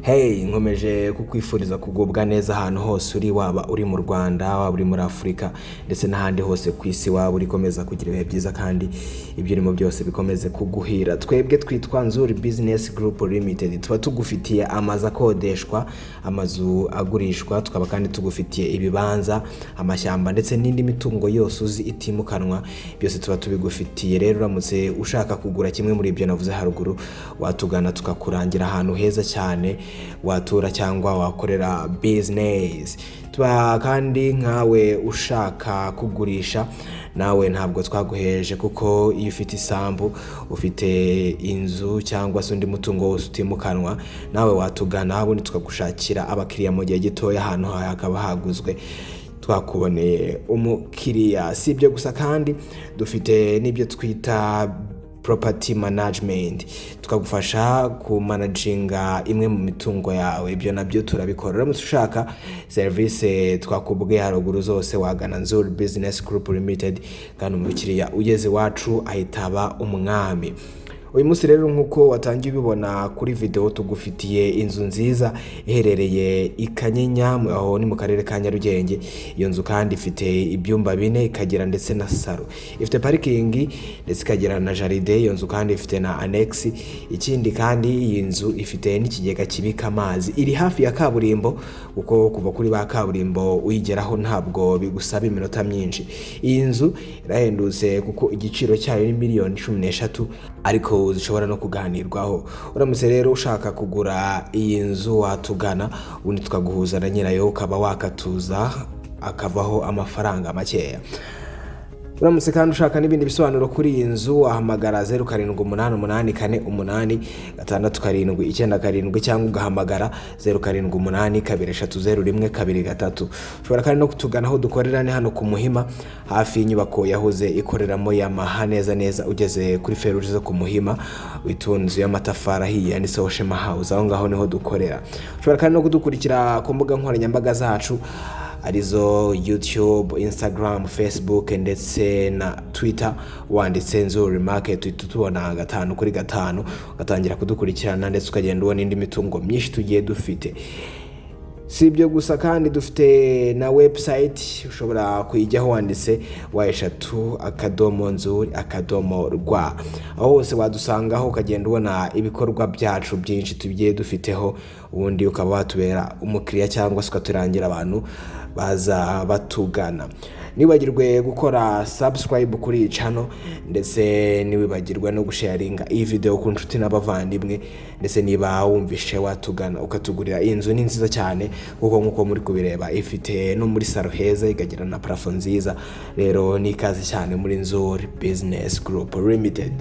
Hey, nkomeje kukwifuriza kugubwa neza ahantu hose uri, waba uri mu Rwanda, waba uri muri Afurika ndetse n'ahandi hose ku isi, waba uri komeza kugira ibihe byiza kandi ibyo urimo byose bikomeze kuguhira. Twebwe twitwa Nzuri Business Group Limited, tuba tugufitiye amazu akodeshwa, amazu agurishwa, tukaba kandi tugufitiye ibibanza, amashyamba ndetse n'indi mitungo yose uzi itimukanwa, byose tuba tubigufitiye. Rero uramutse ushaka kugura kimwe muri ibyo navuze haruguru, watugana tukakurangira ahantu heza cyane watura cyangwa wakorera business. Tuba kandi nkawe ushaka kugurisha, nawe ntabwo twaguheje, kuko iyo ufite isambu, ufite inzu cyangwa se undi mutungo wose utimukanwa, nawe watugana ubundi tukagushakira abakiriya mu gihe gitoya, ahantu hakaba haguzwe twakuboneye umukiriya. Si ibyo gusa kandi dufite n'ibyo twita property management, tukagufasha ku managinga imwe mu mitungo yawe. Ibyo nabyo turabikora. Uramutse ushaka service twakubwiye haruguru zose, wagana Nzuri Business Group Limited, kandi umukiriya ugeze iwacu ahitaba umwami. Uyu munsi rero nkuko watangiye ubibona kuri video, tugufitiye inzu nziza iherereye i Kanyinya, aho ni mu karere ka Nyarugenge. Iyo nzu kandi ifite ibyumba 4, ikagira ndetse na salo, ifite parking ndetse ikagira na jaride. Iyo nzu kandi ifite na annex. Ikindi kandi iyi nzu ifite n'ikigega kibika amazi, iri hafi ya kaburimbo, kuko kuva kuri ba kaburimbo uyigeraho ntabwo bigusaba iminota myinshi. Iyi nzu irahendutse kuko igiciro cyayo ni miliyoni 13, ariko zishobora no kuganirwaho. Uramutse rero ushaka kugura iyi nzu, watugana ubundi tukaguhuza na nyirayo, ukaba wakatuza akavaho amafaranga makeya. Uramutse kandi ushaka n'ibindi bisobanuro kuri iyi nzu, wahamagara 07884667 cyangwa ugahamagara 0782300123. Ushobora kandi no kutugana aho dukorera ni hano ku Muhima, hafi y'inyubako yahoze ikoreramo Yamaha, neza ugeze kuri feruje zo ku Muhima, witunze y'amatafari ahiye yanditseho Shema House. Aho ngaho niho dukorera. Ushobora kandi no kudukurikira ku mbuga nkoranyambaga zacu, arizo YouTube, Instagram, Facebook ndetse na Twitter, wanditse Nzuri Market tutubona 5/5, ugatangira kudukurikirana ndetse ukagenda ubona indi mitungo myinshi tugiye dufite. Si ibyo gusa kandi dufite na website, ushobora kuyijyaho wanditse wa3.nzuri.rw. aho hose wadusangaho, ukagenda ubona ibikorwa byacu byinshi tugiye dufiteho, ubundi ukaba watubera umukiriya cyangwa se ukaturangira abantu baza batugana. Niwibagirwe gukora subscribe kuri iyi channel, ndetse niwibagirwe no gusharinga iyi video ku nshuti n'abavandimwe, ndetse niba wumvishe watugana ukatugurira. Iyi nzu ni nziza cyane, kuko nkuko muri kubireba ifite no muri salo heza, ikagira na plafond nziza. Rero ni ikaze cyane muri Nzuri Business Group Limited.